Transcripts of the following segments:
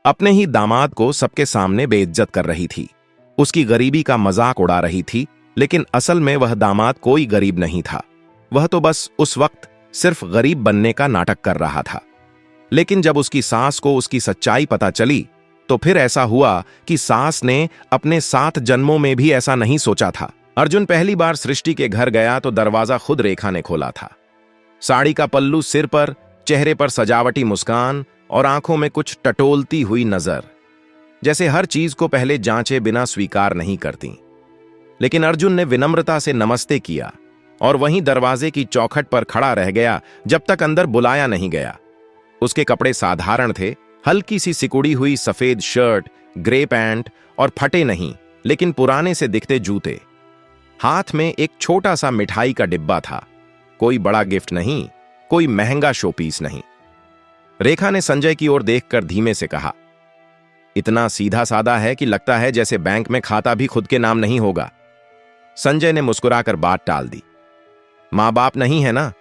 अपने ही दामाद को सबके सामने बेइज्जत कर रही थी। उसकी गरीबी का मजाक उड़ा रही थी, लेकिन असल में वह दामाद कोई गरीब नहीं था। वह तो बस उस वक्त सिर्फ गरीब बनने का नाटक कर रहा था। लेकिन जब उसकी सास को उसकी सच्चाई पता चली, तो फिर ऐसा हुआ कि सास ने अपने 7 जन्मों में भी ऐसा नहीं सोचा था। अर्जुन पहली बार सृष्टि के घर गया तो दरवाजा खुद रेखा ने खोला था। साड़ी का पल्लू सिर पर, चेहरे पर सजावटी मुस्कान और आंखों में कुछ टटोलती हुई नजर, जैसे हर चीज को पहले जांचे बिना स्वीकार नहीं करती। लेकिन अर्जुन ने विनम्रता से नमस्ते किया और वहीं दरवाजे की चौखट पर खड़ा रह गया जब तक अंदर बुलाया नहीं गया। उसके कपड़े साधारण थे, हल्की सी सिकुड़ी हुई सफेद शर्ट, ग्रे पैंट और फटे नहीं लेकिन पुराने से दिखते जूते। हाथ में एक छोटा सा मिठाई का डिब्बा था। कोई बड़ा गिफ्ट नहीं, कोई महंगा शोपीस नहीं। रेखा ने संजय की ओर देखकर धीमे से कहा, इतना सीधा साधा है कि लगता है जैसे बैंक में खाता भी खुद के नाम नहीं होगा। संजय ने मुस्कुराकर बात टाल दी, मां बाप नहीं है ना,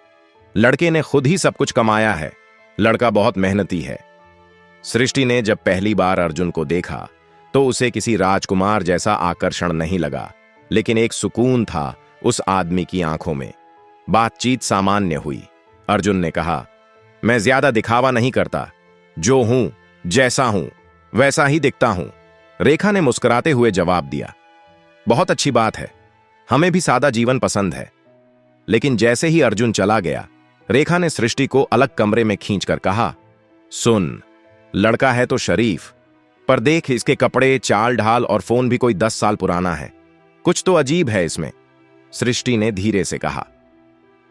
लड़के ने खुद ही सब कुछ कमाया है, लड़का बहुत मेहनती है। सृष्टि ने जब पहली बार अर्जुन को देखा तो उसे किसी राजकुमार जैसा आकर्षण नहीं लगा, लेकिन एक सुकून था उस आदमी की आंखों में। बातचीत सामान्य हुई। अर्जुन ने कहा, मैं ज्यादा दिखावा नहीं करता, जो हूं, जैसा हूं, वैसा ही दिखता हूं। रेखा ने मुस्कुराते हुए जवाब दिया, बहुत अच्छी बात है, हमें भी सादा जीवन पसंद है। लेकिन जैसे ही अर्जुन चला गया, रेखा ने सृष्टि को अलग कमरे में खींचकर कहा, सुन, लड़का है तो शरीफ, पर देख इसके कपड़े, चाल ढाल और फोन भी कोई 10 साल पुराना है। कुछ तो अजीब है इसमें। सृष्टि ने धीरे से कहा,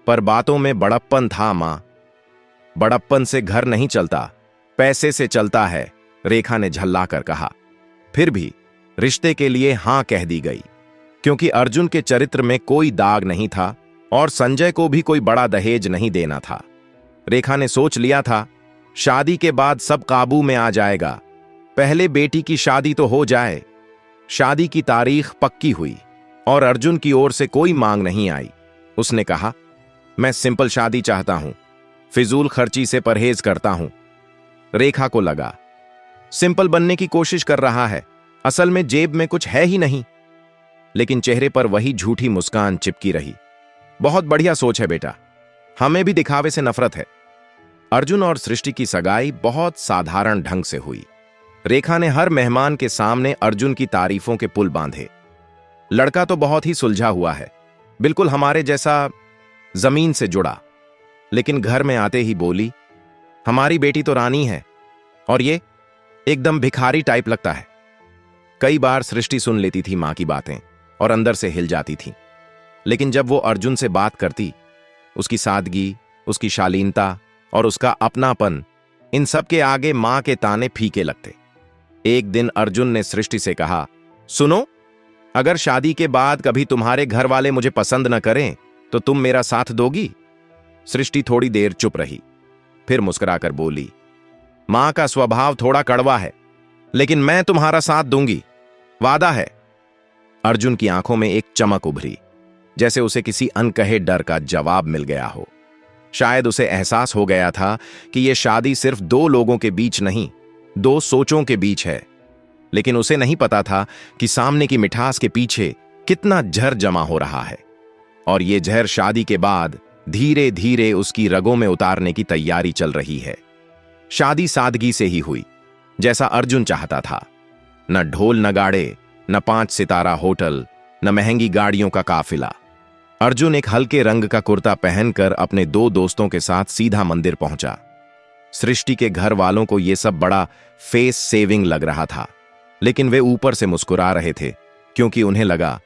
पर बातों में बड़प्पन था मां। बड़प्पन से घर नहीं चलता, पैसे से चलता है, रेखा ने झल्लाकर कहा। फिर भी रिश्ते के लिए हां कह दी गई, क्योंकि अर्जुन के चरित्र में कोई दाग नहीं था और संजय को भी कोई बड़ा दहेज नहीं देना था। रेखा ने सोच लिया था, शादी के बाद सब काबू में आ जाएगा, पहले बेटी की शादी तो हो जाए। शादी की तारीख पक्की हुई और अर्जुन की ओर से कोई मांग नहीं आई। उसने कहा, मैं सिंपल शादी चाहता हूं, फिजूल खर्ची से परहेज करता हूं। रेखा को लगा, सिंपल बनने की कोशिश कर रहा है, असल में जेब में कुछ है ही नहीं। लेकिन चेहरे पर वही झूठी मुस्कान चिपकी रही। बहुत बढ़िया सोच है बेटा, हमें भी दिखावे से नफरत है। अर्जुन और सृष्टि की सगाई बहुत साधारण ढंग से हुई। रेखा ने हर मेहमान के सामने अर्जुन की तारीफों के पुल बांधे। लड़का तो बहुत ही सुलझा हुआ है, बिल्कुल हमारे जैसा, जमीन से जुड़ा। लेकिन घर में आते ही बोली, हमारी बेटी तो रानी है और ये एकदम भिखारी टाइप लगता है। कई बार सृष्टि सुन लेती थी मां की बातें और अंदर से हिल जाती थी। लेकिन जब वो अर्जुन से बात करती, उसकी सादगी, उसकी शालीनता और उसका अपनापन, इन सब के आगे मां के ताने फीके लगते। एक दिन अर्जुन ने सृष्टि से कहा, सुनो, अगर शादी के बाद कभी तुम्हारे घर वाले मुझे पसंद न करें तो तुम मेरा साथ दोगी? सृष्टि थोड़ी देर चुप रही, फिर मुस्कुराकर बोली, मां का स्वभाव थोड़ा कड़वा है, लेकिन मैं तुम्हारा साथ दूंगी, वादा है। अर्जुन की आंखों में एक चमक उभरी, जैसे उसे किसी अनकहे डर का जवाब मिल गया हो। शायद उसे एहसास हो गया था कि यह शादी सिर्फ 2 लोगों के बीच नहीं, 2 सोचों के बीच है। लेकिन उसे नहीं पता था कि सामने की मिठास के पीछे कितना जहर जमा हो रहा है, और यह जहर शादी के बाद धीरे धीरे उसकी रगों में उतारने की तैयारी चल रही है। शादी सादगी से ही हुई, जैसा अर्जुन चाहता था। न ढोल नगाड़े, न 5 सितारा होटल, न महंगी गाड़ियों का काफिला। अर्जुन एक हल्के रंग का कुर्ता पहनकर अपने 2 दोस्तों के साथ सीधा मंदिर पहुंचा। सृष्टि के घर वालों को यह सब बड़ा फेस सेविंग लग रहा था, लेकिन वे ऊपर से मुस्कुरा रहे थे, क्योंकि उन्हें लगा,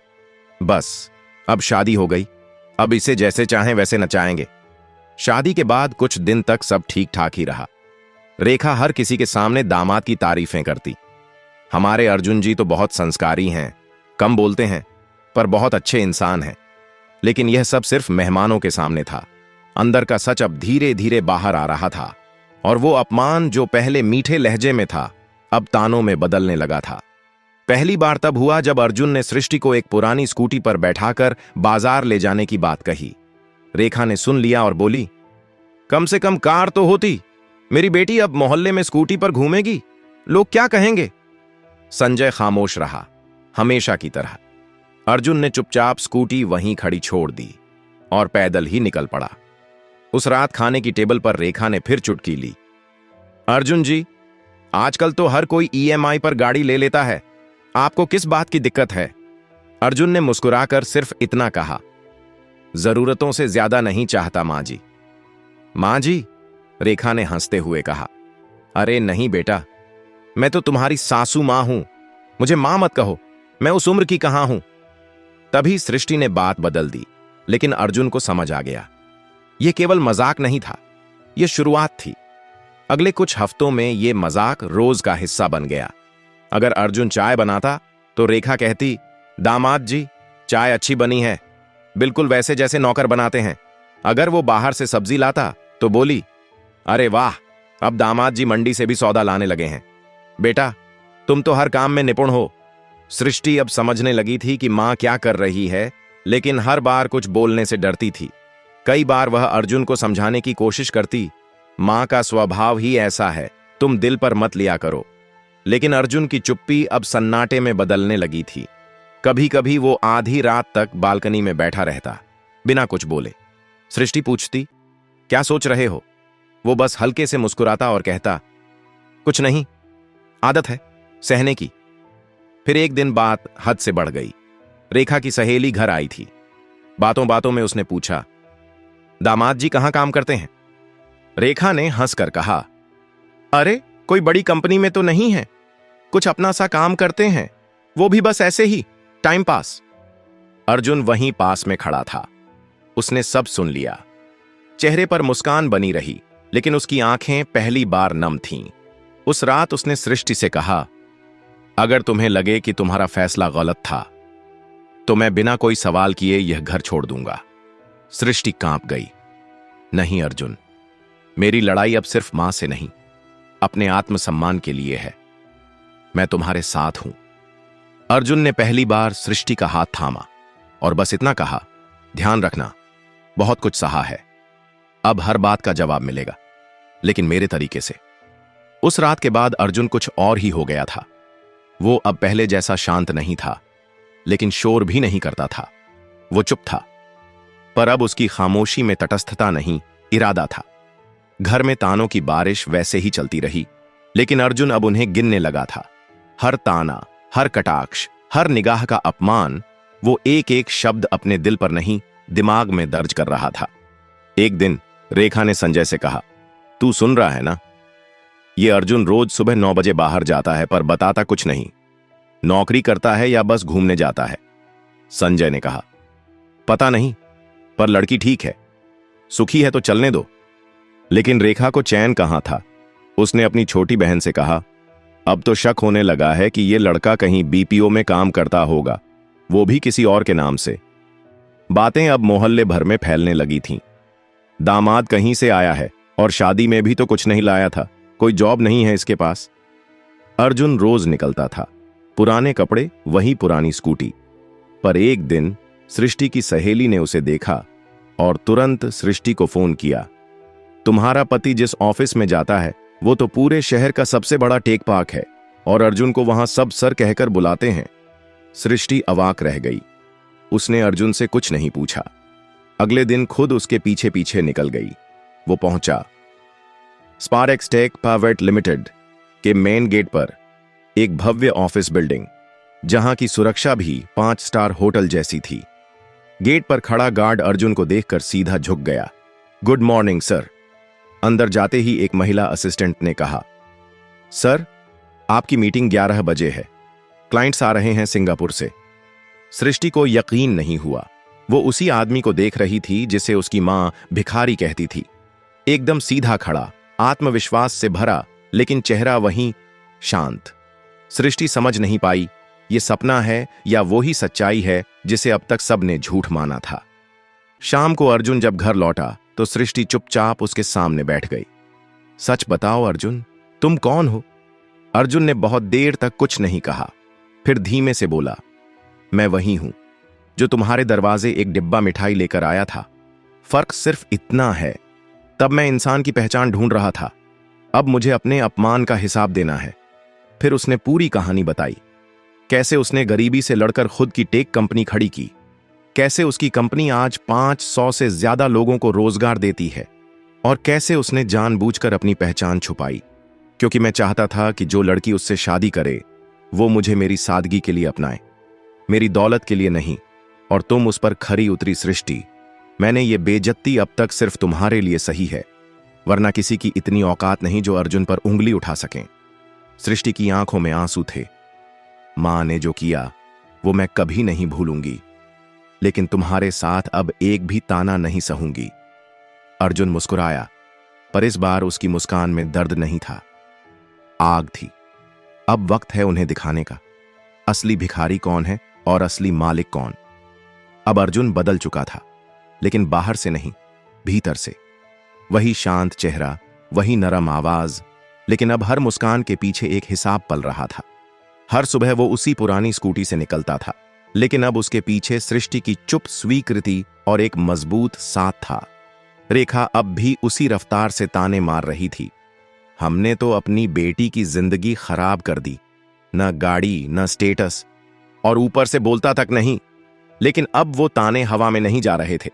बस अब शादी हो गई, अब इसे जैसे चाहें वैसे नचाएंगे। शादी के बाद कुछ दिन तक सब ठीक ठाक ही रहा। रेखा हर किसी के सामने दामाद की तारीफें करती। हमारे अर्जुन जी तो बहुत संस्कारी हैं, कम बोलते हैं, पर बहुत अच्छे इंसान हैं। लेकिन यह सब सिर्फ मेहमानों के सामने था। अंदर का सच अब धीरे धीरे बाहर आ रहा था, और वो अपमान जो पहले मीठे लहजे में था, अब तानों में बदलने लगा था। पहली बार तब हुआ जब अर्जुन ने सृष्टि को एक पुरानी स्कूटी पर बैठाकर बाजार ले जाने की बात कही। रेखा ने सुन लिया और बोली, कम से कम कार तो होती, मेरी बेटी अब मोहल्ले में स्कूटी पर घूमेगी, लोग क्या कहेंगे? संजय खामोश रहा, हमेशा की तरह। अर्जुन ने चुपचाप स्कूटी वहीं खड़ी छोड़ दी और पैदल ही निकल पड़ा। उस रात खाने की टेबल पर रेखा ने फिर चुटकी ली। अर्जुन जी, आजकल तो हर कोई ईएमआई पर गाड़ी ले लेता है, आपको किस बात की दिक्कत है? अर्जुन ने मुस्कुराकर सिर्फ इतना कहा, जरूरतों से ज्यादा नहीं चाहता मां जी। मां जी? रेखा ने हंसते हुए कहा, अरे नहीं बेटा, मैं तो तुम्हारी सासू मां हूं, मुझे मां मत कहो, मैं उस उम्र की कहां हूं। तभी सृष्टि ने बात बदल दी, लेकिन अर्जुन को समझ आ गया यह केवल मजाक नहीं था, यह शुरुआत थी। अगले कुछ हफ्तों में यह मजाक रोज का हिस्सा बन गया। अगर अर्जुन चाय बनाता तो रेखा कहती, दामाद जी चाय अच्छी बनी है, बिल्कुल वैसे जैसे नौकर बनाते हैं। अगर वो बाहर से सब्जी लाता तो बोली, अरे वाह, अब दामाद जी मंडी से भी सौदा लाने लगे हैं। बेटा, तुम तो हर काम में निपुण हो। सृष्टि अब समझने लगी थी कि मां क्या कर रही है, लेकिन हर बार कुछ बोलने से डरती थी। कई बार वह अर्जुन को समझाने की कोशिश करती, मां का स्वभाव ही ऐसा है, तुम दिल पर मत लिया करो। लेकिन अर्जुन की चुप्पी अब सन्नाटे में बदलने लगी थी। कभी कभी वो आधी रात तक बालकनी में बैठा रहता, बिना कुछ बोले। सृष्टि पूछती, क्या सोच रहे हो? वो बस हल्के से मुस्कुराता और कहता, कुछ नहीं, आदत है सहने की। फिर एक दिन बात हद से बढ़ गई। रेखा की सहेली घर आई थी। बातों बातों में उसने पूछा, दामाद जी कहां काम करते हैं? रेखा ने हंसकर कहा, अरे कोई बड़ी कंपनी में तो नहीं है, कुछ अपना सा काम करते हैं, वो भी बस ऐसे ही टाइम पास। अर्जुन वहीं पास में खड़ा था। उसने सब सुन लिया। चेहरे पर मुस्कान बनी रही, लेकिन उसकी आंखें पहली बार नम थीं। उस रात उसने सृष्टि से कहा, अगर तुम्हें लगे कि तुम्हारा फैसला गलत था तो मैं बिना कोई सवाल किए यह घर छोड़ दूंगा। सृष्टि कांप गई। नहीं अर्जुन, मेरी लड़ाई अब सिर्फ मां से नहीं, अपने आत्मसम्मान के लिए है। मैं तुम्हारे साथ हूं। अर्जुन ने पहली बार सृष्टि का हाथ थामा और बस इतना कहा, ध्यान रखना, बहुत कुछ सहा है, अब हर बात का जवाब मिलेगा, लेकिन मेरे तरीके से। उस रात के बाद अर्जुन कुछ और ही हो गया था। वो अब पहले जैसा शांत नहीं था, लेकिन शोर भी नहीं करता था। वो चुप था, पर अब उसकी खामोशी में तटस्थता नहीं, इरादा था। घर में तानों की बारिश वैसे ही चलती रही, लेकिन अर्जुन अब उन्हें गिनने लगा था। हर ताना, हर कटाक्ष, हर निगाह का अपमान, वो एक एक शब्द अपने दिल पर नहीं, दिमाग में दर्ज कर रहा था। एक दिन रेखा ने संजय से कहा, तू सुन रहा है ना? ये अर्जुन रोज सुबह 9 बजे बाहर जाता है, पर बताता कुछ नहीं। नौकरी करता है या बस घूमने जाता है? संजय ने कहा, पता नहीं, पर लड़की ठीक है, सुखी है तो चलने दो। लेकिन रेखा को चैन कहां था। उसने अपनी छोटी बहन से कहा, अब तो शक होने लगा है कि ये लड़का कहीं बीपीओ में काम करता होगा, वो भी किसी और के नाम से। बातें अब मोहल्ले भर में फैलने लगी थीं। दामाद कहीं से आया है और शादी में भी तो कुछ नहीं लाया था, कोई जॉब नहीं है इसके पास। अर्जुन रोज निकलता था, पुराने कपड़े, वही पुरानी स्कूटी। पर एक दिन सृष्टि की सहेली ने उसे देखा और तुरंत सृष्टि को फोन किया, तुम्हारा पति जिस ऑफिस में जाता है वो तो पूरे शहर का सबसे बड़ा टेक पार्क है और अर्जुन को वहां सब सर कहकर बुलाते हैं। सृष्टि अवाक रह गई। उसने अर्जुन से कुछ नहीं पूछा। अगले दिन खुद उसके पीछे पीछे निकल गई। वो पहुंचा स्पारेक्स टेक प्राइवेट लिमिटेड के मेन गेट पर, एक भव्य ऑफिस बिल्डिंग, जहां की सुरक्षा भी 5 स्टार होटल जैसी थी। गेट पर खड़ा गार्ड अर्जुन को देखकर सीधा झुक गया। Good morning sir. अंदर जाते ही एक महिला असिस्टेंट ने कहा, सर आपकी मीटिंग 11 बजे है, क्लाइंट्स आ रहे हैं सिंगापुर से। सृष्टि को यकीन नहीं हुआ। वो उसी आदमी को देख रही थी जिसे उसकी मां भिखारी कहती थी। एकदम सीधा खड़ा, आत्मविश्वास से भरा, लेकिन चेहरा वहीं शांत। सृष्टि समझ नहीं पाई ये सपना है या वो ही सच्चाई है जिसे अब तक सबने झूठ माना था। शाम को अर्जुन जब घर लौटा तो सृष्टि चुपचाप उसके सामने बैठ गई। सच बताओ अर्जुन, तुम कौन हो? अर्जुन ने बहुत देर तक कुछ नहीं कहा, फिर धीमे से बोला, मैं वही हूं जो तुम्हारे दरवाजे एक डिब्बा मिठाई लेकर आया था। फर्क सिर्फ इतना है, तब मैं इंसान की पहचान ढूंढ रहा था, अब मुझे अपने अपमान का हिसाब देना है। फिर उसने पूरी कहानी बताई। कैसे उसने गरीबी से लड़कर खुद की टेक कंपनी खड़ी की, कैसे उसकी कंपनी आज 500 से ज्यादा लोगों को रोजगार देती है, और कैसे उसने जानबूझकर अपनी पहचान छुपाई, क्योंकि मैं चाहता था कि जो लड़की उससे शादी करे वो मुझे मेरी सादगी के लिए अपनाए, मेरी दौलत के लिए नहीं। और तुम उस पर खरी उतरी सृष्टि। मैंने ये बेइज्जती अब तक सिर्फ तुम्हारे लिए सही है, वरना किसी की इतनी औकात नहीं जो अर्जुन पर उंगली उठा सकें। सृष्टि की आंखों में आंसू थे। मां ने जो किया वो मैं कभी नहीं भूलूंगी, लेकिन तुम्हारे साथ अब एक भी ताना नहीं सहूंगी। अर्जुन मुस्कुराया, पर इस बार उसकी मुस्कान में दर्द नहीं था, आग थी। अब वक्त है उन्हें दिखाने का, असली भिखारी कौन है और असली मालिक कौन। अब अर्जुन बदल चुका था, लेकिन बाहर से नहीं, भीतर से। वही शांत चेहरा, वही नरम आवाज, लेकिन अब हर मुस्कान के पीछे एक हिसाब पल रहा था। हर सुबह वो उसी पुरानी स्कूटी से निकलता था, लेकिन अब उसके पीछे सृष्टि की चुप स्वीकृति और एक मजबूत साथ था। रेखा अब भी उसी रफ्तार से ताने मार रही थी। हमने तो अपनी बेटी की जिंदगी खराब कर दी, न गाड़ी न स्टेटस, और ऊपर से बोलता तक नहीं। लेकिन अब वो ताने हवा में नहीं जा रहे थे।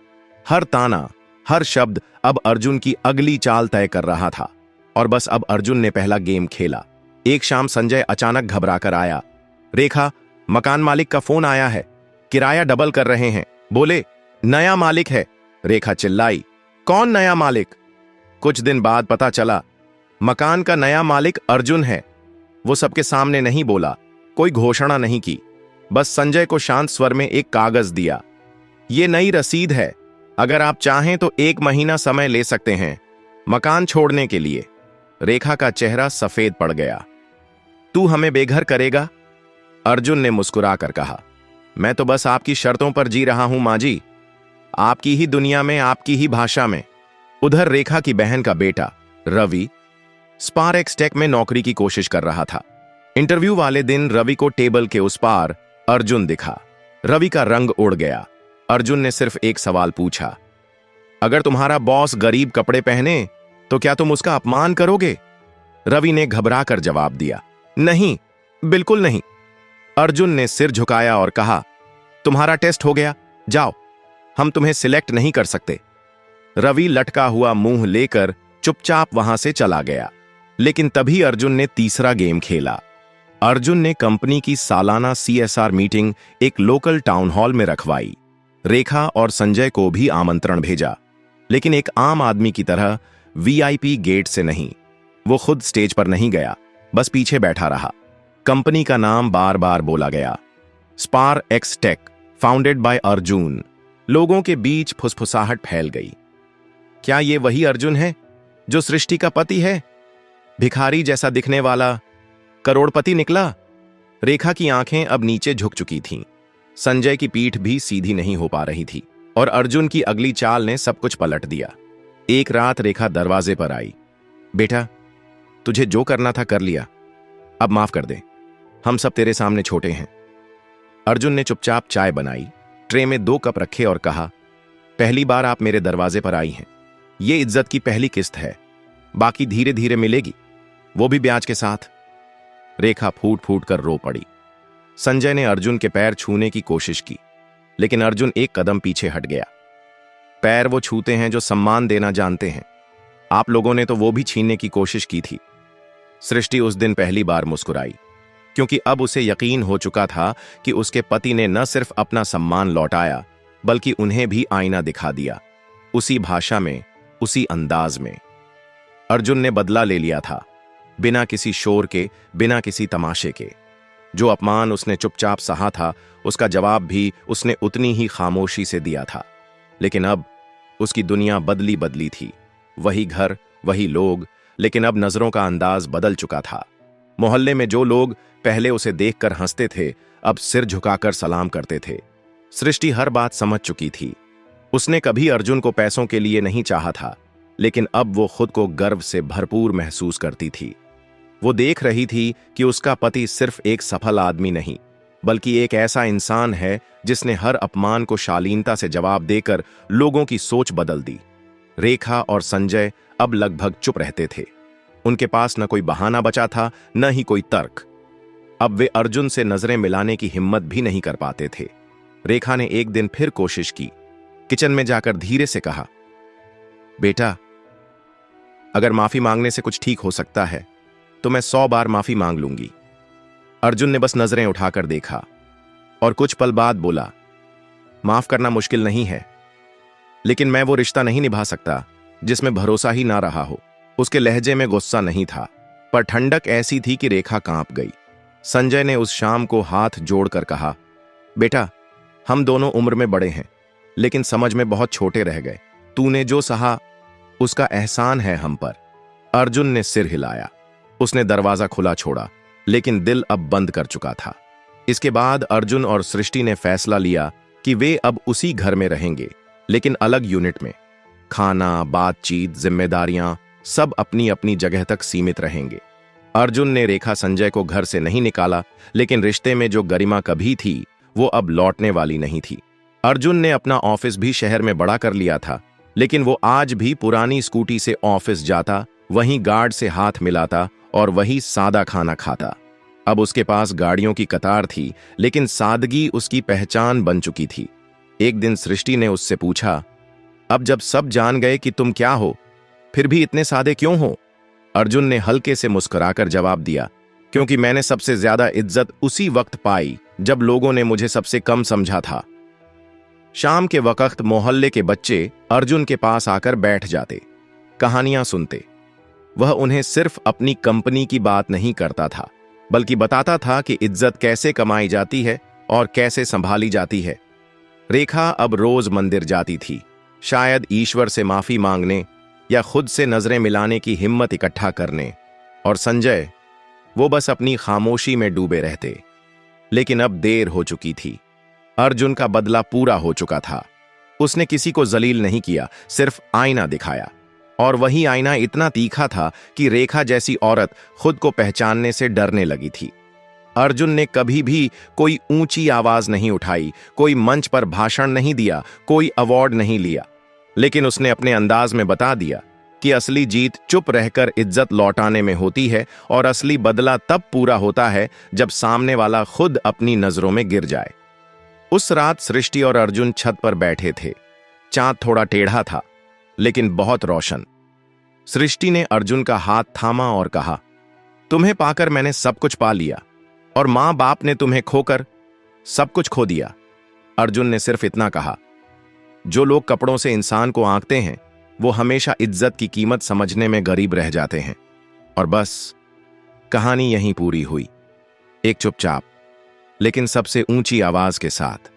हर ताना, हर शब्द अब अर्जुन की अगली चाल तय कर रहा था। और बस अब अर्जुन ने पहला गेम खेला। एक शाम संजय अचानक घबराकर आया। रेखा, मकान मालिक का फोन आया है, किराया डबल कर रहे हैं। बोले, नया मालिक है। रेखा चिल्लाई, कौन नया मालिक? कुछ दिन बाद पता चला मकान का नया मालिक अर्जुन है। वो सबके सामने नहीं बोला, कोई घोषणा नहीं की, बस संजय को शांत स्वर में एक कागज दिया। ये नई रसीद है, अगर आप चाहें तो 1 महीना समय ले सकते हैं मकान छोड़ने के लिए। रेखा का चेहरा सफेद पड़ गया। तू हमें बेघर करेगा? अर्जुन ने मुस्कुराकर कहा, मैं तो बस आपकी शर्तों पर जी रहा हूं माँ जी, आपकी ही दुनिया में, आपकी ही भाषा में। उधर रेखा की बहन का बेटा रवि स्पारएक्स टेक में नौकरी की कोशिश कर रहा था। इंटरव्यू वाले दिन रवि को टेबल के उस पार अर्जुन दिखा। रवि का रंग उड़ गया। अर्जुन ने सिर्फ एक सवाल पूछा, अगर तुम्हारा बॉस गरीब कपड़े पहने तो क्या तुम उसका अपमान करोगे? रवि ने घबराकर जवाब दिया, नहीं, बिल्कुल नहीं। अर्जुन ने सिर झुकाया और कहा, तुम्हारा टेस्ट हो गया, जाओ, हम तुम्हें सिलेक्ट नहीं कर सकते। रवि लटका हुआ मुंह लेकर चुपचाप वहां से चला गया। लेकिन तभी अर्जुन ने तीसरा गेम खेला। अर्जुन ने कंपनी की सालाना CSR मीटिंग एक लोकल टाउन हॉल में रखवाई। रेखा और संजय को भी आमंत्रण भेजा, लेकिन एक आम आदमी की तरह VIP गेट से नहीं। वो खुद स्टेज पर नहीं गया, बस पीछे बैठा रहा। कंपनी का नाम बार बार बोला गया, स्पारएक्स टेक, फाउंडेड बाय अर्जुन। लोगों के बीच फुसफुसाहट फैल गई। क्या ये वही अर्जुन है जो सृष्टि का पति है? भिखारी जैसा दिखने वाला करोड़पति निकला? रेखा की आंखें अब नीचे झुक चुकी थीं। संजय की पीठ भी सीधी नहीं हो पा रही थी, और अर्जुन की अगली चाल ने सब कुछ पलट दिया। एक रात रेखा दरवाजे पर आई। बेटा, तुझे जो करना था कर लिया, अब माफ कर दे, हम सब तेरे सामने छोटे हैं। अर्जुन ने चुपचाप चाय बनाई, ट्रे में 2 कप रखे और कहा, पहली बार आप मेरे दरवाजे पर आई हैं, ये इज्जत की पहली किस्त है, बाकी धीरे धीरे मिलेगी, वो भी ब्याज के साथ। रेखा फूट फूट कर रो पड़ी। संजय ने अर्जुन के पैर छूने की कोशिश की, लेकिन अर्जुन एक कदम पीछे हट गया। पैर वो छूते हैं जो सम्मान देना जानते हैं, आप लोगों ने तो वो भी छीनने की कोशिश की थी। सृष्टि उस दिन पहली बार मुस्कुराई, क्योंकि अब उसे यकीन हो चुका था कि उसके पति ने न सिर्फ अपना सम्मान लौटाया, बल्कि उन्हें भी आईना दिखा दिया, उसी भाषा में, उसी अंदाज में। अर्जुन ने बदला ले लिया था, बिना किसी शोर के, बिना किसी तमाशे के। जो अपमान उसने चुपचाप सहा था, उसका जवाब भी उसने उतनी ही खामोशी से दिया था। लेकिन अब उसकी दुनिया बदली बदली थी। वही घर, वही लोग, लेकिन अब नजरों का अंदाज बदल चुका था। मोहल्ले में जो लोग पहले उसे देखकर हंसते थे, अब सिर झुकाकर सलाम करते थे। सृष्टि हर बात समझ चुकी थी। उसने कभी अर्जुन को पैसों के लिए नहीं चाहा था, लेकिन अब वो खुद को गर्व से भरपूर महसूस करती थी। वो देख रही थी कि उसका पति सिर्फ एक सफल आदमी नहीं, बल्कि एक ऐसा इंसान है जिसने हर अपमान को शालीनता से जवाब देकर लोगों की सोच बदल दी। रेखा और संजय अब लगभग चुप रहते थे। उनके पास न कोई बहाना बचा था, न ही कोई तर्क। अब वे अर्जुन से नजरें मिलाने की हिम्मत भी नहीं कर पाते थे। रेखा ने एक दिन फिर कोशिश की। किचन में जाकर धीरे से कहा, बेटा, अगर माफी मांगने से कुछ ठीक हो सकता है तो मैं 100 बार माफी मांग लूंगी। अर्जुन ने बस नजरें उठाकर देखा और कुछ पल बाद बोला, माफ करना मुश्किल नहीं है, लेकिन मैं वो रिश्ता नहीं निभा सकता जिसमें भरोसा ही ना रहा हो। उसके लहजे में गुस्सा नहीं था, पर ठंडक ऐसी थी कि रेखा कांप गई। संजय ने उस शाम को हाथ जोड़कर कहा, बेटा, हम दोनों उम्र में बड़े हैं, लेकिन समझ में बहुत छोटे रह गए। तूने जो सहा उसका एहसान है हम पर। अर्जुन ने सिर हिलाया। उसने दरवाजा खुला छोड़ा, लेकिन दिल अब बंद कर चुका था। इसके बाद अर्जुन और सृष्टि ने फैसला लिया कि वे अब उसी घर में रहेंगे, लेकिन अलग यूनिट में। खाना, बातचीत, जिम्मेदारियां सब अपनी अपनी जगह तक सीमित रहेंगे। अर्जुन ने रेखा संजय को घर से नहीं निकाला, लेकिन रिश्ते में जो गरिमा कभी थी वो अब लौटने वाली नहीं थी। अर्जुन ने अपना ऑफिस भी शहर में बड़ा कर लिया था, लेकिन वो आज भी पुरानी स्कूटी से ऑफिस जाता, वहीं गार्ड से हाथ मिलाता और वही सादा खाना खाता। अब उसके पास गाड़ियों की कतार थी, लेकिन सादगी उसकी पहचान बन चुकी थी। एक दिन सृष्टि ने उससे पूछा, अब जब सब जान गए कि तुम क्या हो, फिर भी इतने सादे क्यों हो? अर्जुन ने हल्के से मुस्कुराकर जवाब दिया, क्योंकि मैंने सबसे ज्यादा इज्जत उसी वक्त पाई जब लोगों ने मुझे सबसे कम समझा था। शाम के वक्त मोहल्ले के बच्चे अर्जुन के पास आकर बैठ जाते, कहानियां सुनते। वह उन्हें सिर्फ अपनी कंपनी की बात नहीं करता था, बल्कि बताता था कि इज्जत कैसे कमाई जाती है और कैसे संभाली जाती है। रेखा अब रोज मंदिर जाती थी, शायद ईश्वर से माफी मांगने या खुद से नजरें मिलाने की हिम्मत इकट्ठा करने। और संजय, वो बस अपनी खामोशी में डूबे रहते। लेकिन अब देर हो चुकी थी। अर्जुन का बदला पूरा हो चुका था। उसने किसी को जलील नहीं किया, सिर्फ आईना दिखाया, और वही आईना इतना तीखा था कि रेखा जैसी औरत खुद को पहचानने से डरने लगी थी। अर्जुन ने कभी भी कोई ऊंची आवाज नहीं उठाई, कोई मंच पर भाषण नहीं दिया, कोई अवार्ड नहीं लिया, लेकिन उसने अपने अंदाज में बता दिया कि असली जीत चुप रहकर इज्जत लौटाने में होती है, और असली बदला तब पूरा होता है जब सामने वाला खुद अपनी नजरों में गिर जाए। उस रात सृष्टि और अर्जुन छत पर बैठे थे। चांद थोड़ा टेढ़ा था, लेकिन बहुत रोशन। सृष्टि ने अर्जुन का हाथ थामा और कहा, तुम्हें पाकर मैंने सब कुछ पा लिया, और मां बाप ने तुम्हें खोकर सब कुछ खो दिया। अर्जुन ने सिर्फ इतना कहा, जो लोग कपड़ों से इंसान को आंकते हैं, वो हमेशा इज्जत की कीमत समझने में गरीब रह जाते हैं। और बस कहानी यहीं पूरी हुई, एक चुपचाप लेकिन सबसे ऊंची आवाज के साथ।